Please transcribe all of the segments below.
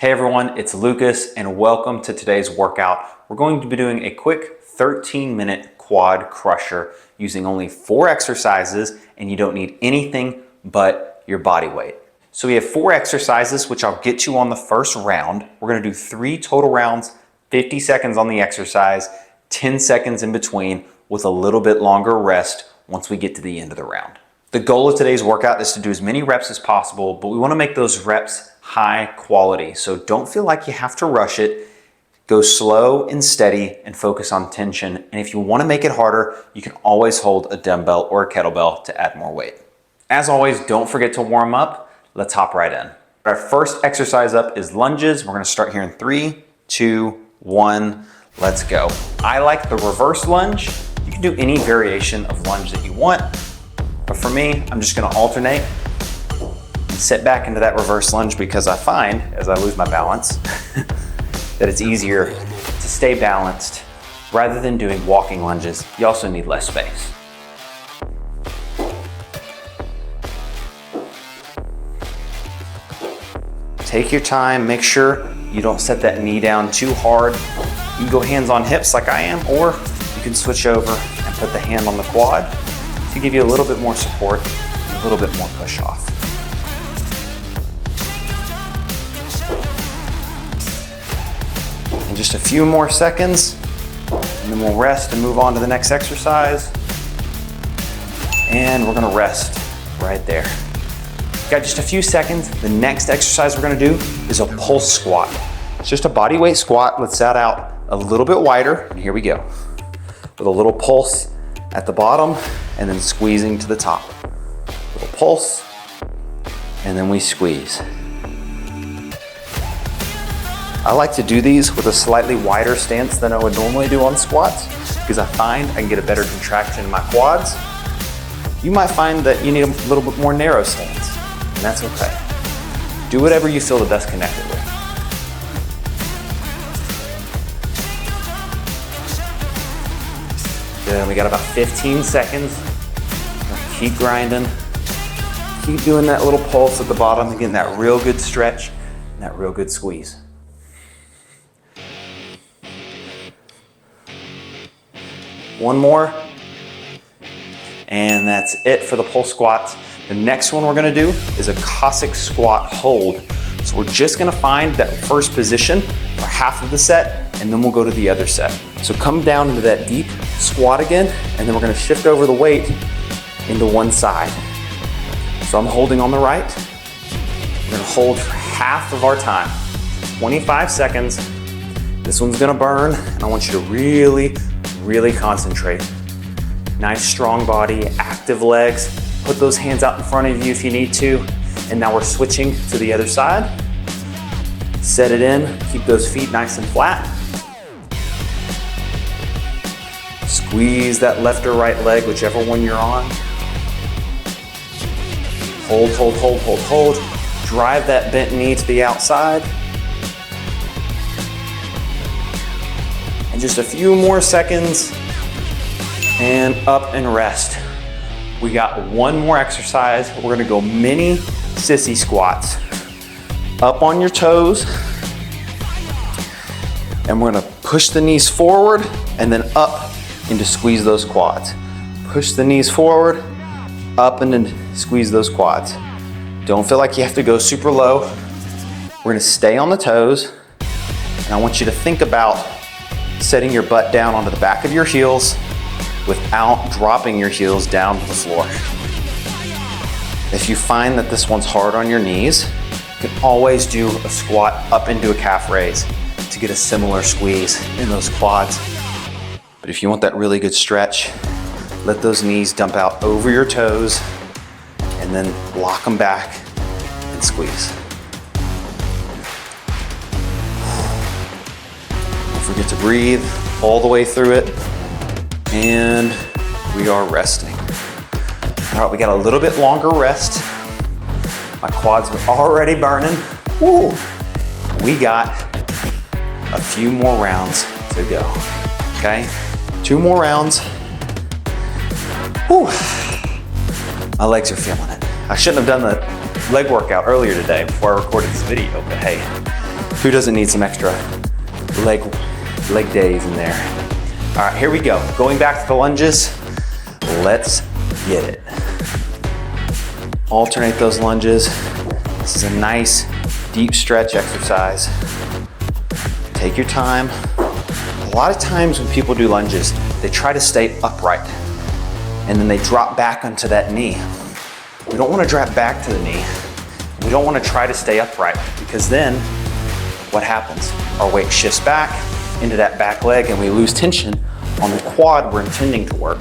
Hey everyone, it's Lucas and welcome to today's workout. We're going to be doing a quick 13-minute quad crusher using only 4 exercises, and you don't need anything but your body weight. So we have 4 exercises, which I'll get you on the first round. We're gonna do 3 total rounds, 50 seconds on the exercise, 10 seconds in between with a little bit longer rest once we get to the end of the round. The goal of today's workout is to do as many reps as possible, but we wanna make those reps high quality. So don't feel like you have to rush it. Go slow and steady and focus on tension. And if you want to make it harder, you can always hold a dumbbell or a kettlebell to add more weight. As always, don't forget to warm up. Let's hop right in. Our first exercise up is lunges. We're going to start here in 3, 2, 1. Let's go. I like the reverse lunge. You can do any variation of lunge that you want, but for me, I'm just going to alternate and sit back into that reverse lunge because I find, as I lose my balance, that it's easier to stay balanced rather than doing walking lunges. You also need less space. Take your time, make sure you don't set that knee down too hard. You can go hands on hips like I am, or you can switch over and put the hand on the quad to give you a little bit more support and a little bit more push off. Just a few more seconds, and then we'll rest and move on to the next exercise. And we're gonna rest right there. Got just a few seconds. The next exercise we're gonna do is a pulse squat. It's just a body weight squat. Let's set out a little bit wider, and here we go. With a little pulse at the bottom, and then squeezing to the top. Little pulse, and then we squeeze. I like to do these with a slightly wider stance than I would normally do on squats because I find I can get a better contraction in my quads. You might find that you need a little bit more narrow stance, and that's okay. Do whatever you feel the best connected with. Good, we got about 15 seconds. Keep grinding. Keep doing that little pulse at the bottom and getting that real good stretch and that real good squeeze. One more, and that's it for the pulse squats. The next one we're gonna do is a Cossack squat hold. So we're just gonna find that first position for half of the set, and then we'll go to the other set. So come down into that deep squat again, and then we're gonna shift over the weight into one side. So I'm holding on the right. We're gonna hold for half of our time, 25 seconds. This one's gonna burn, and I want you to really concentrate. Nice strong body, active legs. Put those hands out in front of you if you need to. And now we're switching to the other side. Set it in, keep those feet nice and flat. Squeeze that left or right leg, whichever one you're on. Hold, hold, hold, hold, hold. Drive that bent knee to the outside. And just a few more seconds, and up and rest. We got one more exercise. We're gonna go mini sissy squats. Up on your toes, and we're gonna push the knees forward and then up and to squeeze those quads. Push the knees forward, up and then squeeze those quads. Don't feel like you have to go super low. We're gonna stay on the toes, and I want you to think about setting your butt down onto the back of your heels without dropping your heels down to the floor. If you find that this one's hard on your knees, you can always do a squat up into a calf raise to get a similar squeeze in those quads. But if you want that really good stretch, let those knees dump out over your toes and then lock them back and squeeze. Don't forget to breathe all the way through it, and we are resting. All right, we got a little bit longer rest. My quads are already burning. Woo! We got a few more rounds to go, okay? 2 more rounds. Woo! My legs are feeling it. I shouldn't have done the leg workout earlier today before I recorded this video, but hey, Who doesn't need some extra leg days in there? All right, here we go. Going back to the lunges, let's get it. Alternate those lunges. This is a nice deep stretch exercise. Take your time. A lot of times when people do lunges, they try to stay upright and then they drop back onto that knee. We don't want to drop back to the knee. We don't want to try to stay upright because then what happens? Our weight shifts back into that back leg and we lose tension on the quad we're intending to work.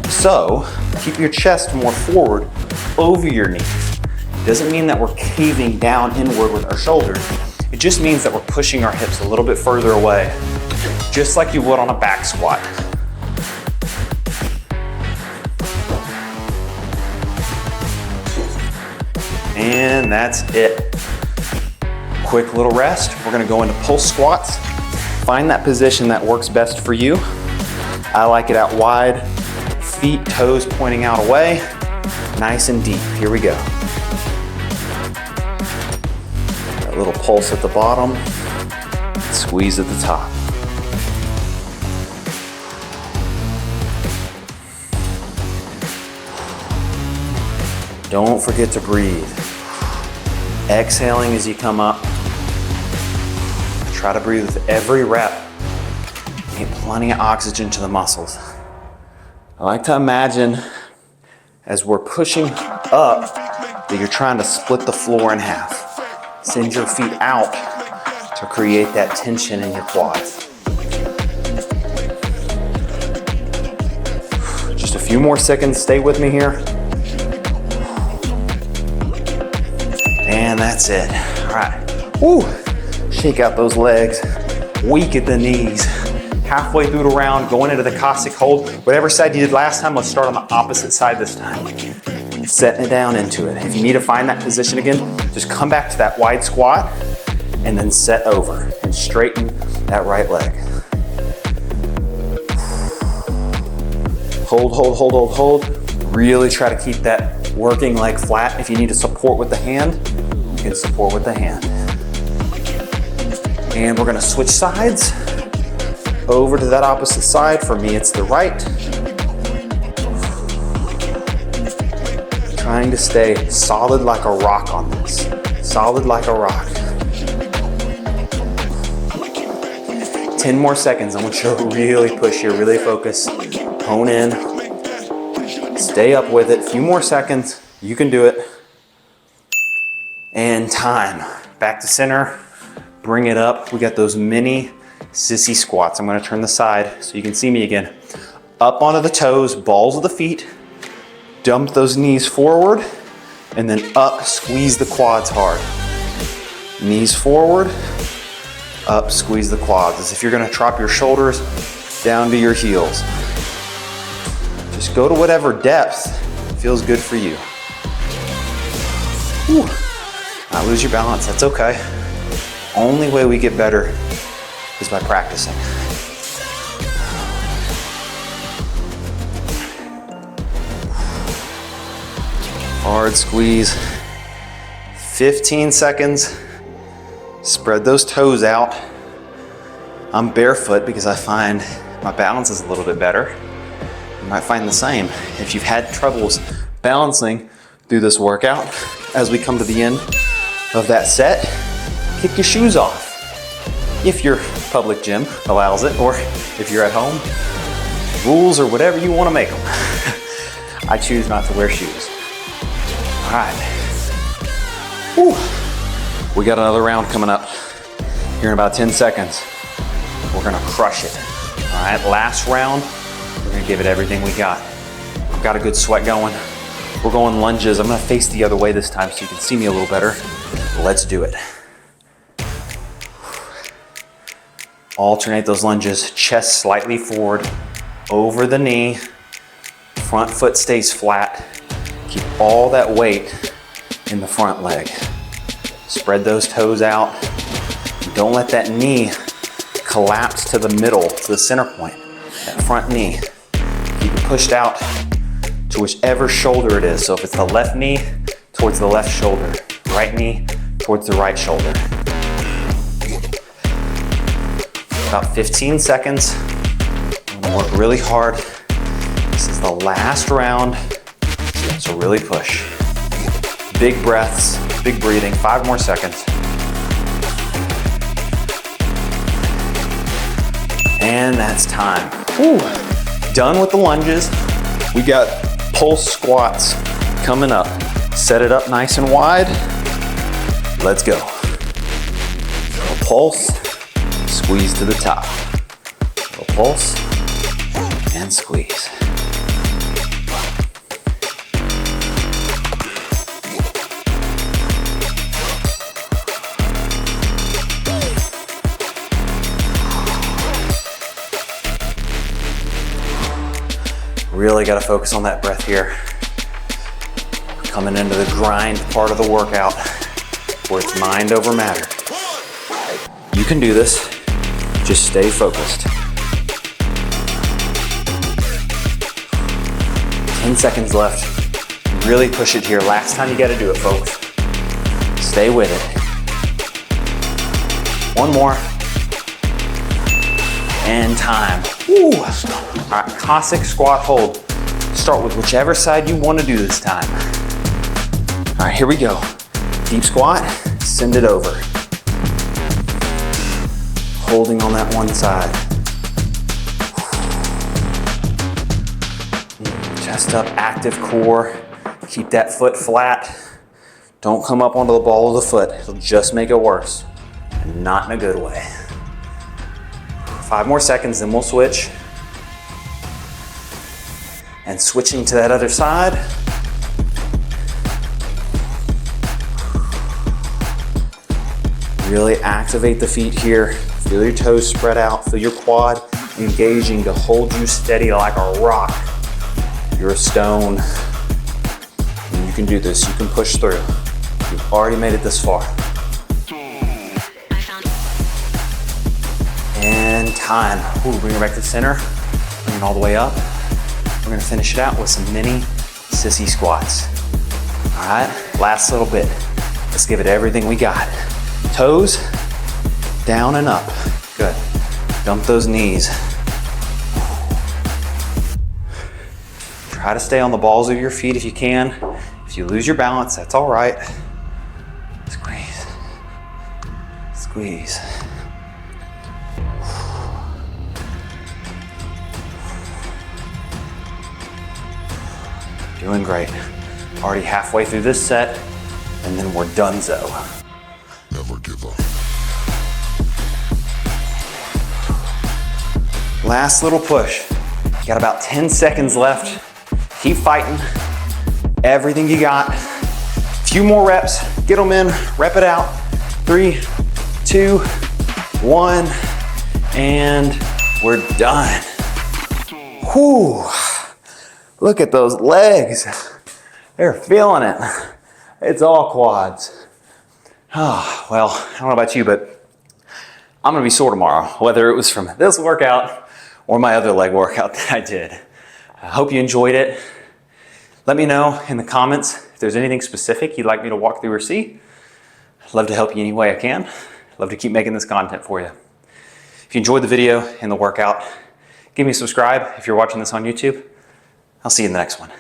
So keep your chest more forward over your knees. It doesn't mean that we're caving down inward with our shoulders. It just means that we're pushing our hips a little bit further away, just like you would on a back squat. And that's it. Quick little rest. We're gonna go into pulse squats. Find that position that works best for you. I like it out wide, feet, toes pointing out away, nice and deep. Here we go. That little pulse at the bottom, squeeze at the top. Don't forget to breathe. Exhaling as you come up. Try to breathe with every rep. Get plenty of oxygen to the muscles. I like to imagine as we're pushing up that you're trying to split the floor in half. Send your feet out to create that tension in your quads. Just a few more seconds, stay with me here. And that's it. All right. Woo. Shake out those legs. Weak at the knees. Halfway through the round, going into the Cossack hold. Whatever side you did last time, let's start on the opposite side this time. Setting it down into it. If you need to find that position again, just come back to that wide squat and then set over and straighten that right leg. Hold, hold, hold, hold, hold. Really try to keep that working leg flat. If you need to support with the hand, you can support with the hand. And we're gonna switch sides over to that opposite side. For me, it's the right. Trying to stay solid like a rock on this. Solid like a rock. 10 more seconds. I want you to really push here, really focus, hone in, stay up with it. A few more seconds, you can do it. And time. Back to center, bring it up. We got those mini sissy squats. I'm gonna turn the side so you can see me again. Up onto the toes, balls of the feet, dump those knees forward, and then up, squeeze the quads hard. Knees forward, up, squeeze the quads, as if you're gonna drop your shoulders down to your heels. Just go to whatever depth feels good for you. Whew. Not lose your balance, that's okay. Only way we get better is by practicing. Hard squeeze. 15 seconds. Spread those toes out. I'm barefoot because I find my balance is a little bit better. You might find the same. If you've had troubles balancing through this workout, as we come to the end of that set, kick your shoes off. If your public gym allows it, or if you're at home, rules or whatever you want to make them. I choose not to wear shoes. All right. Whew. We got another round coming up here in about 10 seconds. We're gonna crush it. All right, last round, we're gonna give it everything we got. I've got a good sweat going. We're going lunges. I'm gonna face the other way this time so you can see me a little better. Let's do it. Alternate those lunges, chest slightly forward, over the knee, front foot stays flat. Keep all that weight in the front leg. Spread those toes out. Don't let that knee collapse to the middle, to the center point, that front knee. Keep it pushed out to whichever shoulder it is. So if it's the left knee, towards the left shoulder, right knee, towards the right shoulder. About 15 seconds. I'm gonna work really hard. This is the last round, so really push. Big breaths, big breathing, 5 more seconds. And that's time. Whew. Done with the lunges. We got pulse squats coming up. Set it up nice and wide. Let's go. A pulse, squeeze to the top. A pulse, and squeeze. Really got to focus on that breath here. Coming into the grind part of the workout where it's mind over matter. You can do this. Just stay focused. 10 seconds left. Really push it here. Last time you got to do it, folks. Stay with it. One more. And time. Woo. All right, Cossack squat hold. Start with whichever side you want to do this time. All right, here we go. Deep squat, send it over. Holding on that one side. Chest up, active core. Keep that foot flat. Don't come up onto the ball of the foot. It'll just make it worse, and not in a good way. 5 more seconds, then we'll switch. And switching to that other side. Really activate the feet here. Feel your toes spread out. Feel your quad engaging to hold you steady like a rock. You're a stone. And you can do this. You can push through. You've already made it this far. And time. Ooh, bring it back to the center. Bring it all the way up. We're gonna finish it out with some mini sissy squats. All right, last little bit. Let's give it everything we got. Toes, down and up. Good. Dump those knees. Try to stay on the balls of your feet if you can. If you lose your balance, that's all right. Squeeze, squeeze. Doing great. Already halfway through this set, and then we're donezo. Never give up. Last little push. Got about 10 seconds left. Keep fighting. Everything you got. Few more reps. Get them in. Rep it out. 3, 2, 1, and we're done. Whew. Look at those legs. They're feeling it. It's all quads. Oh, well, I don't know about you, but I'm gonna be sore tomorrow, whether it was from this workout or my other leg workout that I did. I hope you enjoyed it. Let me know in the comments if there's anything specific you'd like me to walk through or see. I'd love to help you any way I can. I'd love to keep making this content for you. If you enjoyed the video and the workout, give me a subscribe if you're watching this on YouTube. I'll see you in the next one.